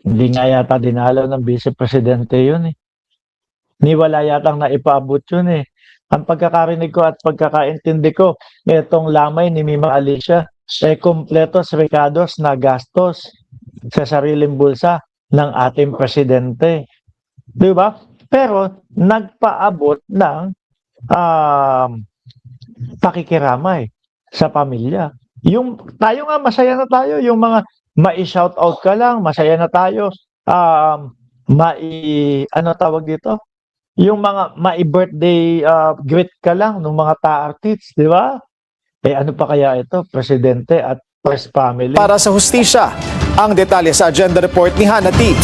Hindi nga yata dinalaw ng Vice Presidente yun eh. Ni wala yatang naipaabot yun eh. Ang pagkakarinig ko at pagkakaintindi ko, itong lamay ni Mima Alicia, kompletos recados na gastos sa sariling bulsa ng ating presidente. Di ba? Pero nagpaabot ng um, pakikiramay sa pamilya. Yung tayo nga masaya na tayo, yung mga mai-shout out ka lang, masaya na tayo. Ano tawag dito? Yung mga mai-birthday greet ka lang ng mga ta-artists, di ba? Ano pa kaya ito, presidente at first family? Para sa hustisya, ang detalye sa agenda report ni Hannah T.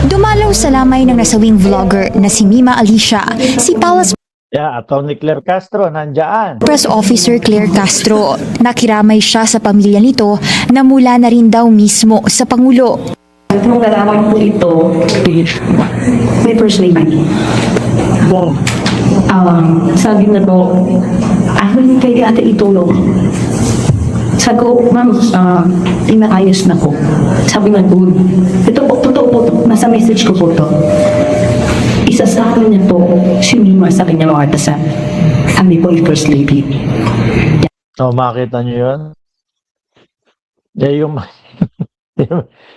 Dumalaw sa lamay ng nasawing vlogger na si Mima Alicia, si Palace Atty. Claire Castro, nandyan. Press Officer Claire Castro. Nakiramay siya sa pamilya nito na mula na rin daw mismo sa Pangulo. Nung nalaman po ito, may first lady. Sabi na po, ano yung pwede ate itulong? Sabi ko, ma'am, inaayos na ko. Sabi na good. Ito po, totoo po to. Nasa message ko po to. Isa sa akin niya po, si Mima sa kanya mga atasan. Kami po yung first lady. Makita nyo yun?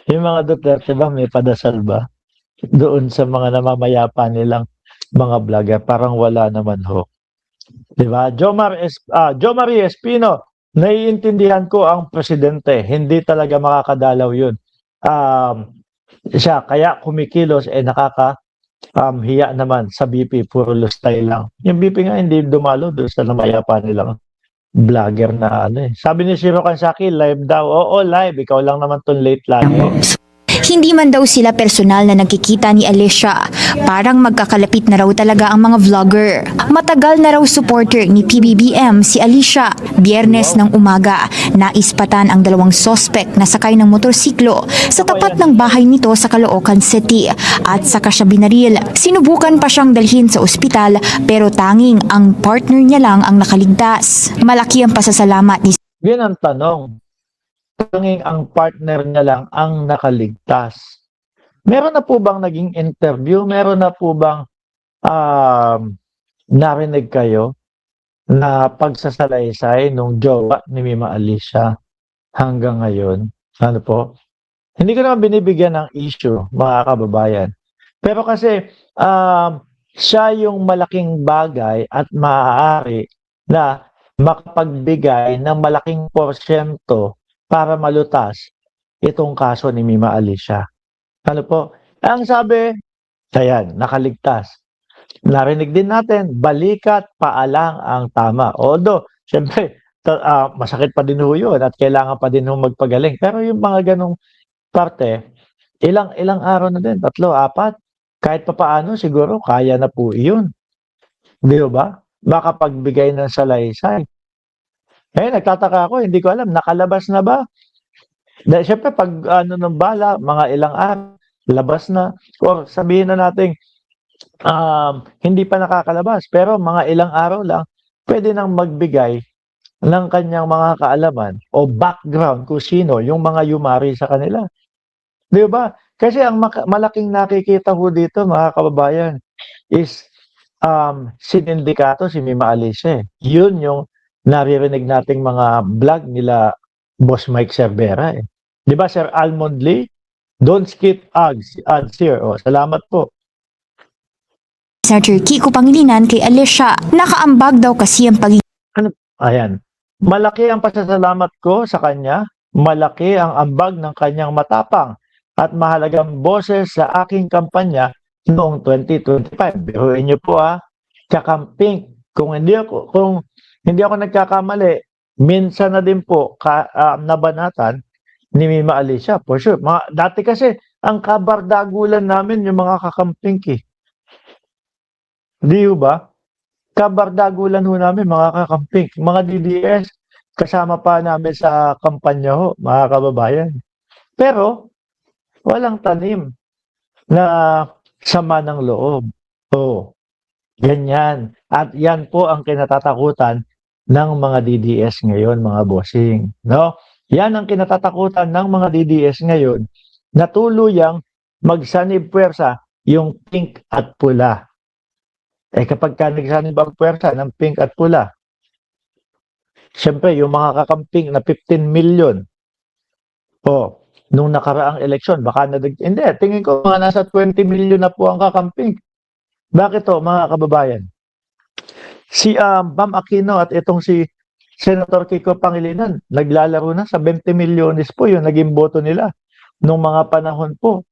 Yung mga Duterte ba, may padasal ba? Doon sa mga namamayapa nilang mga vlogger, parang wala naman ho. Diba? Jo Marie Espino, naiintindihan ko ang presidente. Hindi talaga makakadalaw yun. Siya, kaya kumikilos, hiya naman sa BP, puro lustay lang. Yung BP nga hindi dumalo doon sa namayapa nilang vlogger na Sabi ni Shiro Kansaki, live daw. Oo, live. Ikaw lang naman tong late lagi. Hindi man daw sila personal na nagkikita ni Alicia. Parang magkakalapit na raw talaga ang mga vlogger. Matagal na raw supporter ni PBBM si Alicia. Biyernes ng umaga, naispatan ang dalawang sospek na sakay ng motorsiklo sa tapat ng bahay nito sa Caloocan City at saka siya binaril. Sinubukan pa siyang dalhin sa ospital pero tanging ang partner niya lang ang nakaligtas. Malaki ang pasasalamat ni Yun ang tanong. Tanging ang partner niya lang ang nakaligtas. Meron na po bang naging interview? Meron na po bang narinig kayo na pagsasalaysay nung jowa ni Mima Alicia hanggang ngayon? Ano po? Hindi ko naman binibigyan ng issue, mga kababayan. Pero kasi siya yung malaking bagay at maaari na makapagbigay ng malaking porsyento para malutas itong kaso ni Mima Alicia. Ano po? Ang sabi, ayan, nakaligtas. Narinig din natin, balikat paalang ang tama. Although, syempre, masakit pa din ho yun at kailangan pa din ho magpagaling. Pero yung mga ganong parte, ilang araw na din, 3, 4, kahit pa paano siguro, kaya na po yun. Di ba? Makapagbigay ng salaysay. Nagtataka ako, hindi ko alam, nakalabas na ba? Dahil syempre, pag ng bala, mga ilang araw, labas na. Or sabihin na natin, hindi pa nakakalabas, pero mga ilang araw lang, pwede nang magbigay ng kanyang mga kaalaman o background kung sino yung mga yumari sa kanila. Di ba? Kasi ang malaking nakikita ko dito, mga kababayan, is sinindikato si Mima Alicia. Yun yung naririnig nating mga vlog nila Boss Mike Cervera. Di ba, Sir Almond Lee? Don't skip ads here. Salamat po. Senator Kiko Pangilinan kay Alicia. Nakaambag daw kasi ang Ayan. Malaki ang pasasalamat ko sa kanya. Malaki ang ambag ng kanyang matapang at mahalagang boses sa aking kampanya noong 2025. Biruin niyo po kakamping. Kung hindi ako nagkakamali, minsan na din po nabanatan ni Mima Alicia, for sure. Dati kasi, ang kabardagulan namin yung mga kakamping Di ba? Kabardagulan ho namin, mga kakamping. Mga DDS, kasama pa namin sa kampanya ho, mga kababayan. Pero, walang tanim na sama ng loob. Ganyan. At yan po ang kinatatakutan ng mga DDS ngayon, mga bossing. No? Yan ang kinatatakutan ng mga DDS ngayon na tuluyang magsanib puwersa yung pink at pula. Kapag ka nagsanib ang puwersa ng pink at pula, siyempre yung mga kakamping na 15 million, nung nakaraang eleksyon, baka hindi, tingin ko mga nasa 20 million na po ang kakamping. Bakit to, mga kababayan? Si Bam Aquino at itong si Senator Kiko Pangilinan, naglalaro na sa 20 milyones po yung naging boto nila nung mga panahon po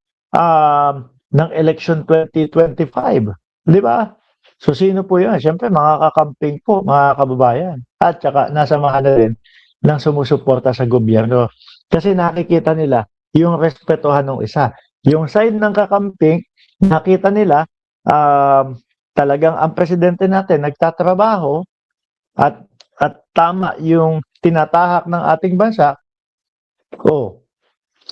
ng election 2025. Di ba? So sino po yun? Siyempre mga kakamping po, mga kababayan. At saka nasamahan na rin ng sumusuporta sa gobyerno. Kasi nakikita nila yung respetuhan ng isa. Yung side ng kakamping, nakita nila talagang ang presidente natin nagtatrabaho at tama yung tinatahak ng ating bansa,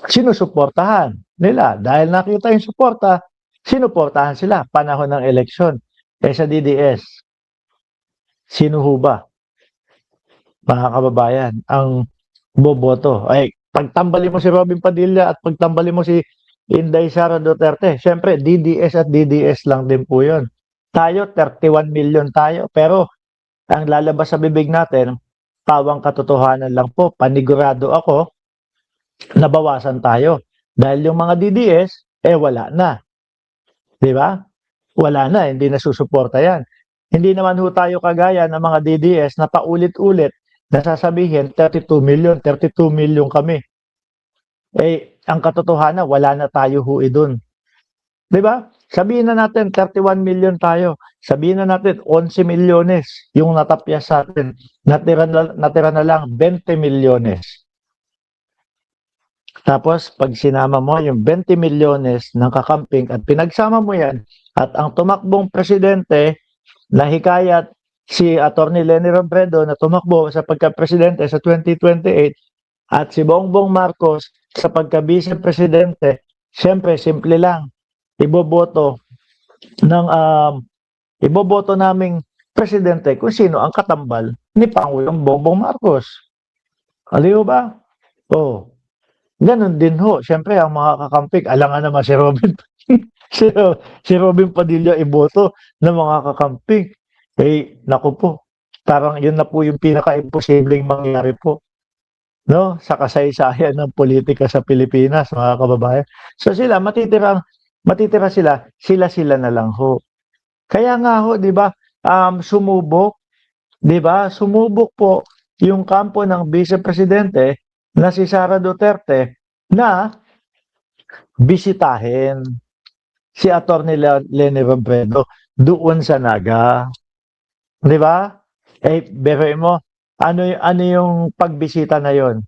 sinusuportahan nila. Dahil nakita yung suporta, sinuportahan sila panahon ng eleksyon. Sa DDS, sino ho ba, mga kababayan, ang boboto? Pagtambali mo si Robin Padilla at pagtambali mo si Inday Sara Duterte, syempre DDS at DDS lang din po yun. Tayo, 31 million tayo, pero ang lalabas sa bibig natin, pawang katotohanan lang po, panigurado ako, nabawasan tayo. Dahil yung mga DDS, wala na. Di ba? Wala na, hindi na susuporta yan. Hindi naman ho tayo kagaya ng mga DDS na paulit-ulit nasasabihin 32 million kami. Ang katotohanan, wala na tayo ho doon. Di ba? Sabihin na natin 31 million tayo. Sabihin na natin 11 milyones yung natapyas sa atin. Natira na lang 20 milyones. Tapos pag sinama mo yung 20 milyones ng kakamping at pinagsama mo yan at ang tumakbong presidente na hikayat si Atty. Leni Robredo na tumakbo sa pagka-presidente sa 2028 at si Bongbong Marcos sa pagka-vice presidente, siyempre simple lang. Iboboto naming presidente kung sino ang katambal ni Pangulong Bongbong Marcos. Aliw ba? Ganun din ho. Siyempre, ang mga kakamping, alangan naman si Robin. si Robin Padilla iboto ng mga kakamping. Naku po. Parang yun na po yung pinaka-imposibleng mangyari po. No? Sa kasaysayan ng politika sa Pilipinas, mga kababayan. So sila, matitira sila na lang ho. Kaya nga ho, di ba, sumubok, di ba, sumubok po yung kampo ng Vice Presidente na si Sara Duterte na bisitahin si Atty. Leni Robredo doon sa Naga. Di ba? Beroin mo, ano yung pagbisita na yon?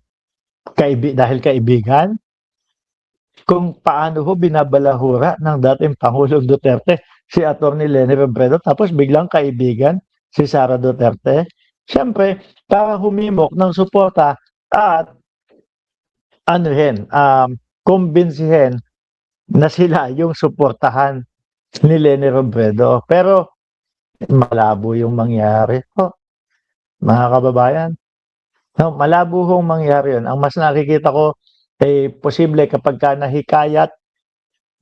Dahil kaibigan? Kung paano ho binabalahura ng dating Pangulong Duterte si Atty. Leni Robredo tapos biglang kaibigan si Sara Duterte. Siyempre, para humimok ng suporta at kumbinsihin na sila yung suportahan ni Leni Robredo. Pero malabo yung mangyari. Mga kababayan, malabo hong mangyari yun. Ang mas nakikita ko posible kapag ka nahikayat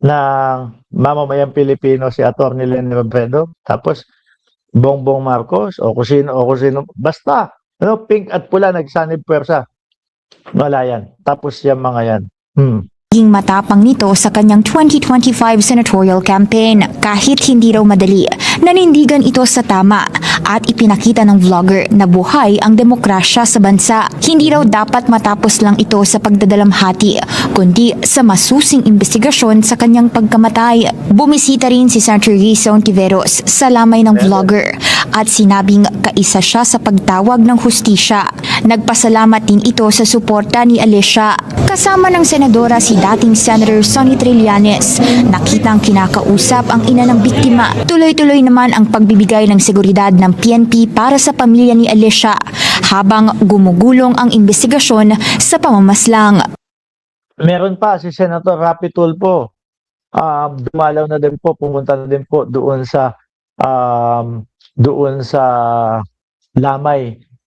ng mamamayang Pilipino si Atty. Leni Robredo, tapos Bongbong Marcos o kung sino, basta pink at pula nagsanib puwersa. Wala yan. Tapos yung mga yan. Naging matapang nito sa kanyang 2025 senatorial campaign. Kahit hindi raw madali, nanindigan ito sa tama at ipinakita ng vlogger na buhay ang demokrasya sa bansa. Hindi raw dapat matapos lang ito sa pagdadalamhati, kundi sa masusing investigasyon sa kanyang pagkamatay. Bumisita rin si Senator Risa Ontiveros sa lamay ng vlogger at sinabing kaisa siya sa pagtawag ng hustisya. Nagpasalamat din ito sa suporta ni Alicia. Kasama ng senadora si dating Senator Sonny Trillanes, nakitang kinakausap ang ina ng biktima. Tuloy-tuloy naman ang pagbibigay ng seguridad ng PNP para sa pamilya ni Alicia habang gumugulong ang investigasyon sa pamamaslang. Meron pa si Senator Rapi Tulfo. Dumalaw na din po, pumunta na din po doon sa lamay